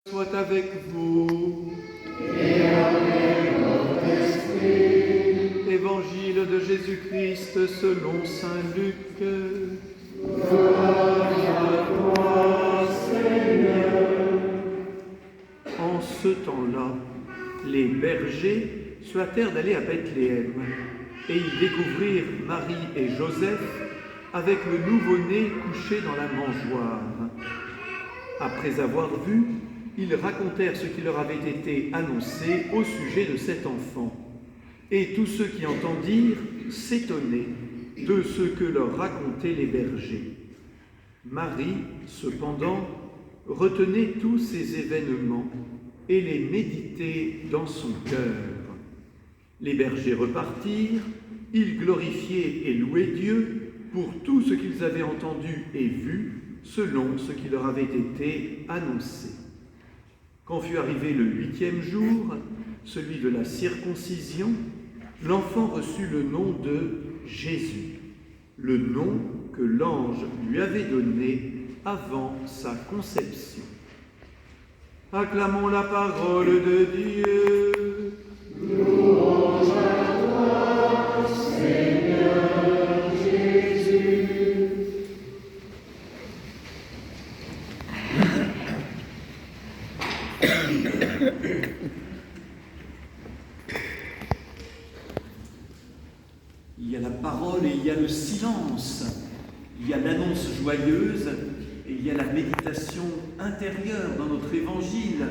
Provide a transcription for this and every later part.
Soit avec vous. Et avec votre esprit. Évangile de Jésus-Christ selon saint Luc. Gloire à toi, Seigneur. En ce temps-là, les bergers se hâtèrent d'aller à Bethléem, et ils découvrirent Marie et Joseph avec le nouveau-né couché dans la mangeoire. Après avoir vu, ils racontèrent ce qui leur avait été annoncé au sujet de cet enfant. Et tous ceux qui entendirent s'étonnaient de ce que leur racontaient les bergers. Marie, cependant, retenait tous ces événements et les méditait dans son cœur. Les bergers repartirent, ils glorifiaient et louaient Dieu pour tout ce qu'ils avaient entendu et vu, selon ce qui leur avait été annoncé. Quand fut arrivé le 8e jour, celui de la circoncision, l'enfant reçut le nom de Jésus, le nom que l'ange lui avait donné avant sa conception. Acclamons la parole de Dieu. Louange à toi, Seigneur Jésus. Il y a la parole et il y a le silence. Il y a l'annonce joyeuse et il y a la méditation intérieure dans notre évangile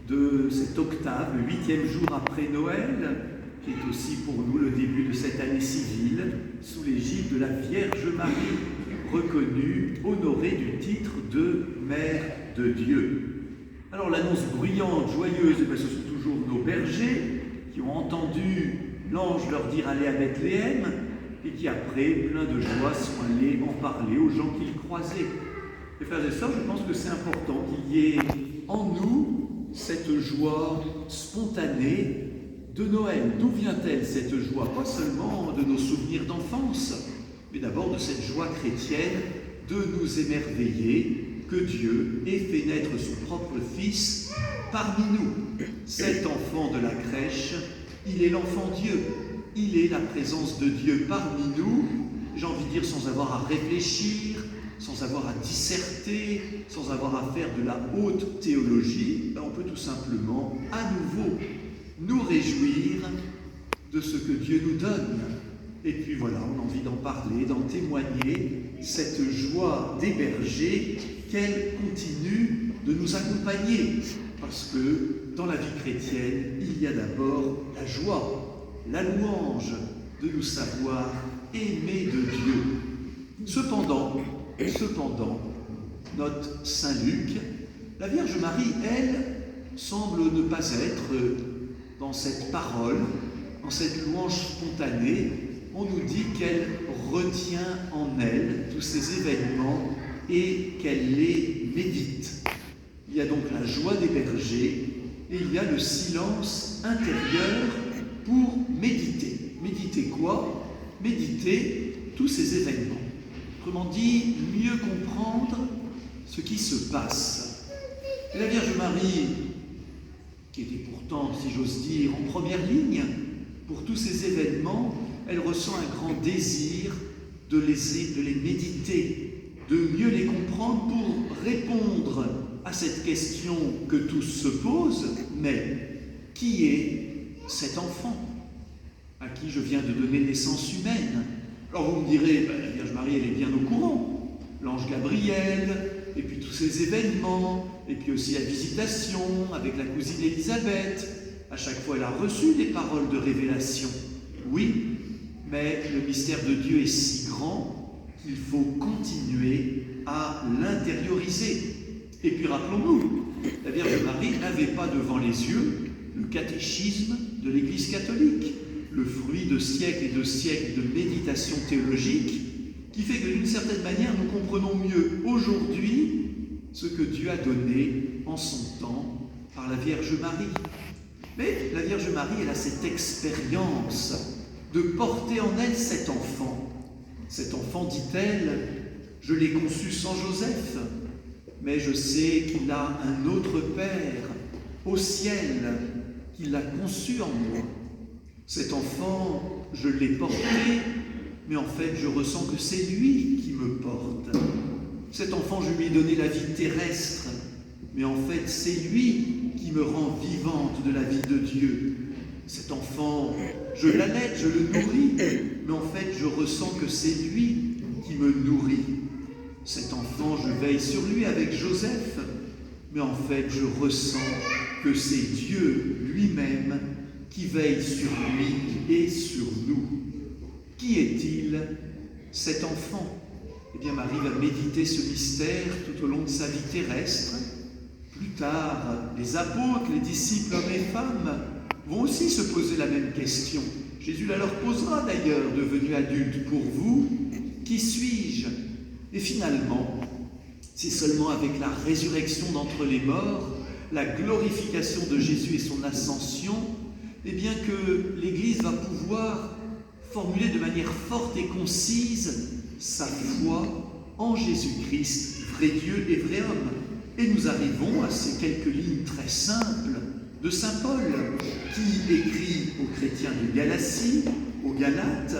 de cette octave, le 8e jour après Noël, qui est aussi pour nous le début de cette année civile, sous l'égide de la Vierge Marie, reconnue, honorée du titre de Mère de Dieu. Alors l'annonce bruyante, joyeuse, ce sont toujours nos bergers qui ont entendu l'ange leur dire aller à Bethléem et qui après, plein de joie, sont allés en parler aux gens qu'ils croisaient. Et frères et sœurs, je pense que c'est important qu'il y ait en nous cette joie spontanée de Noël. D'où vient-elle cette joie? Pas seulement de nos souvenirs d'enfance, mais d'abord de cette joie chrétienne de nous émerveiller que Dieu ait fait naître son propre Fils parmi nous. Cet enfant de la crèche, il est l'enfant Dieu, il est la présence de Dieu parmi nous, j'ai envie de dire sans avoir à réfléchir, sans avoir à disserter, sans avoir à faire de la haute théologie. On peut tout simplement, à nouveau, nous réjouir de ce que Dieu nous donne. Et puis voilà, on a envie d'en parler, d'en témoigner, cette joie des bergers, qu'elle continue de nous accompagner. Parce que dans la vie chrétienne, il y a d'abord la joie, la louange de nous savoir aimer de Dieu. Cependant, note saint Luc, la Vierge Marie, elle, semble ne pas être dans cette parole, dans cette louange spontanée. On nous dit qu'elle retient en elle tous ces événements et qu'elle les médite. Il y a donc la joie des bergers et il y a le silence intérieur pour méditer. Méditer quoi? Méditer tous ces événements. Autrement dit, mieux comprendre ce qui se passe. Et la Vierge Marie, qui était pourtant, si j'ose dire, en première ligne pour tous ces événements, elle ressent un grand désir de les méditer, de mieux les comprendre pour répondre à cette question que tous se posent, mais qui est cet enfant à qui je viens de donner naissance humaine? Alors vous me direz, la Vierge Marie, elle est bien au courant. L'ange Gabriel, et puis tous ces événements, et puis aussi la visitation avec la cousine Élisabeth. À chaque fois, elle a reçu des paroles de révélation. Oui, mais le mystère de Dieu est si grand qu'il faut continuer à l'intérioriser. Et puis rappelons-nous, la Vierge Marie n'avait pas devant les yeux le catéchisme de l'Église catholique, le fruit de siècles et de siècles de méditation théologique, qui fait que d'une certaine manière, nous comprenons mieux aujourd'hui ce que Dieu a donné en son temps par la Vierge Marie. Mais la Vierge Marie, elle a cette expérience de porter en elle cet enfant. Cet enfant, dit-elle, je l'ai conçu sans Joseph. mais je sais qu'il a un autre Père au ciel, qui l'a conçu en moi. Cet enfant, je l'ai porté, mais en fait, je ressens que c'est lui qui me porte. Cet enfant, je lui ai donné la vie terrestre, mais en fait, c'est lui qui me rend vivante de la vie de Dieu. Cet enfant, je l'allaite, je le nourris, mais en fait, je ressens que c'est lui qui me nourrit. Cet enfant, je veille sur lui avec Joseph, mais en fait, je ressens que c'est Dieu lui-même qui veille sur lui et sur nous. Qui est-il, cet enfant? Eh bien, Marie va méditer ce mystère tout au long de sa vie terrestre. Plus tard, les apôtres, les disciples, hommes et femmes, vont aussi se poser la même question. Jésus la leur posera d'ailleurs, devenu adulte: pour vous, qui suis-je? Et finalement, c'est seulement avec la résurrection d'entre les morts, la glorification de Jésus et son ascension, eh bien que l'Église va pouvoir formuler de manière forte et concise sa foi en Jésus-Christ, vrai Dieu et vrai homme. Et nous arrivons à ces quelques lignes très simples de saint Paul, qui écrit aux chrétiens de Galatie, aux Galates: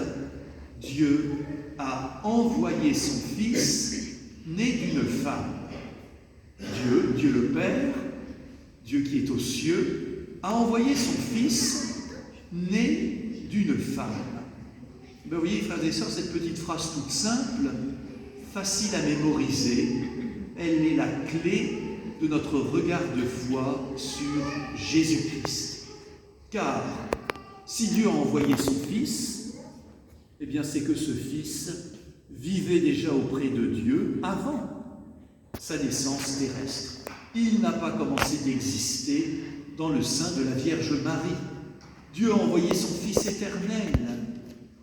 Dieu a envoyé son Fils, né d'une femme. Dieu le Père, Dieu qui est aux cieux, a envoyé son Fils, né d'une femme. Ben, vous voyez, frères et sœurs, cette petite phrase toute simple, facile à mémoriser, elle est la clé de notre regard de foi sur Jésus-Christ. Car si Dieu a envoyé son Fils, eh bien c'est que ce Fils vivait déjà auprès de Dieu avant sa naissance terrestre. Il n'a pas commencé d'exister dans le sein de la Vierge Marie. Dieu a envoyé son Fils éternel,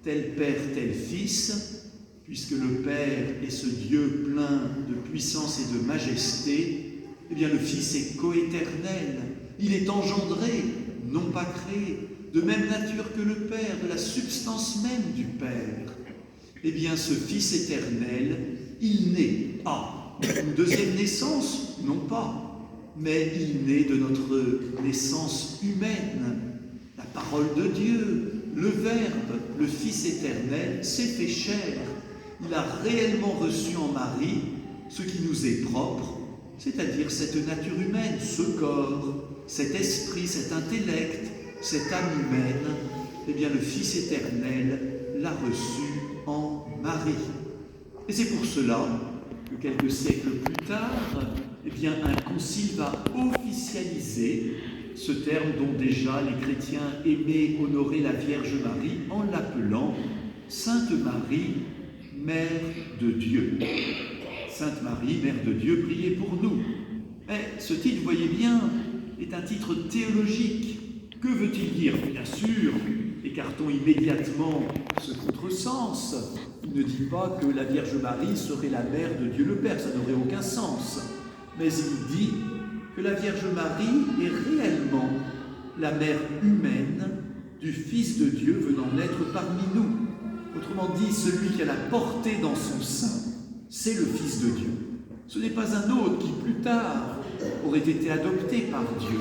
tel Père, tel Fils, puisque le Père est ce Dieu plein de puissance et de majesté. Eh bien le Fils est coéternel, il est engendré, non pas créé, de même nature que le Père, de la substance même du Père. Eh bien ce Fils éternel, il naît une deuxième naissance, non pas, mais il naît de notre naissance humaine. La parole de Dieu, le Verbe, le Fils éternel, s'est fait chair. Il a réellement reçu en Marie ce qui nous est propre, c'est-à-dire cette nature humaine, ce corps, cet esprit, cet intellect, cette âme humaine. Eh bien, le Fils éternel l'a reçu en Marie. Et c'est pour cela que quelques siècles plus tard, eh bien, un concile va officialiser ce terme dont déjà les chrétiens aimaient honorer la Vierge Marie en l'appelant Sainte Marie, Mère de Dieu. Sainte Marie, Mère de Dieu, priez pour nous. Mais ce titre, vous voyez bien, est un titre théologique. Que veut-il dire? Bien sûr, écartons immédiatement ce contresens. Il ne dit pas que la Vierge Marie serait la mère de Dieu le Père, ça n'aurait aucun sens. Mais il dit que la Vierge Marie est réellement la mère humaine du Fils de Dieu venant naître parmi nous. Autrement dit, celui qu'elle a porté dans son sein, c'est le Fils de Dieu. Ce n'est pas un autre qui, plus tard, aurait été adopté par Dieu.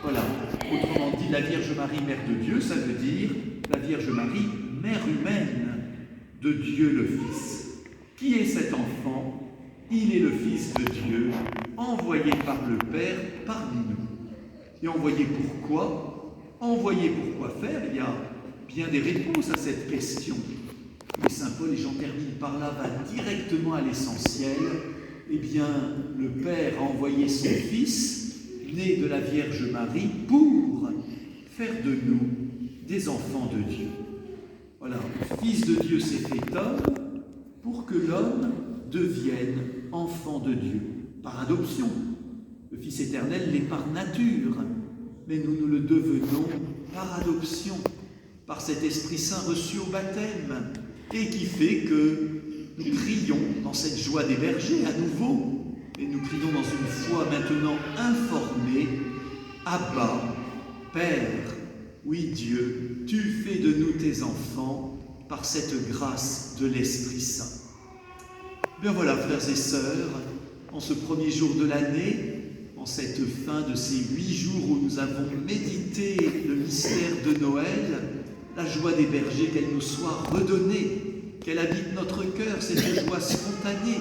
Voilà. Autrement dit, la Vierge Marie, Mère de Dieu, ça veut dire la Vierge Marie, Mère humaine de Dieu le Fils. Qui est cet enfant? Il est le Fils de Dieu, envoyé par le Père parmi nous. Et envoyé pourquoi? Envoyé pour quoi faire? Il y a bien des réponses à cette question. Mais saint Paul, et j'en termine par là, va directement à l'essentiel. Eh bien, le Père a envoyé son Fils, né de la Vierge Marie, pour faire de nous des enfants de Dieu. Voilà, le Fils de Dieu s'est fait homme pour que l'homme devienne enfant de Dieu, par adoption. Le Fils éternel l'est par nature, mais nous le devenons par adoption, par cet Esprit Saint reçu au baptême, et qui fait que nous crions dans cette joie des bergers à nouveau, et nous crions dans une foi maintenant informée: Abba, Père, oui Dieu, tu fais de nous tes enfants par cette grâce de l'Esprit Saint. Bien voilà, frères et sœurs, en ce premier jour de l'année, en cette fin de ces 8 jours où nous avons médité le mystère de Noël, la joie des bergers, qu'elle nous soit redonnée, qu'elle habite notre cœur, cette joie spontanée,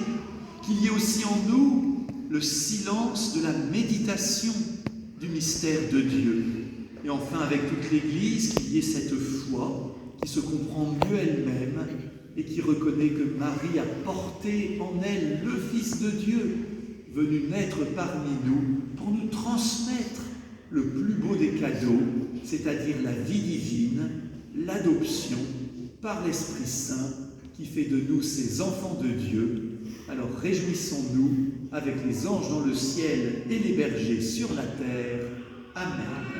qu'il y ait aussi en nous le silence de la méditation du mystère de Dieu. Et enfin, avec toute l'Église, qu'il y ait cette foi qui se comprend mieux elle-même et qui reconnaît que Marie a porté en elle le Fils de Dieu, venu naître parmi nous pour nous transmettre le plus beau des cadeaux, c'est-à-dire la vie divine, l'adoption par l'Esprit Saint qui fait de nous ses enfants de Dieu. Alors réjouissons-nous avec les anges dans le ciel et les bergers sur la terre. Amen.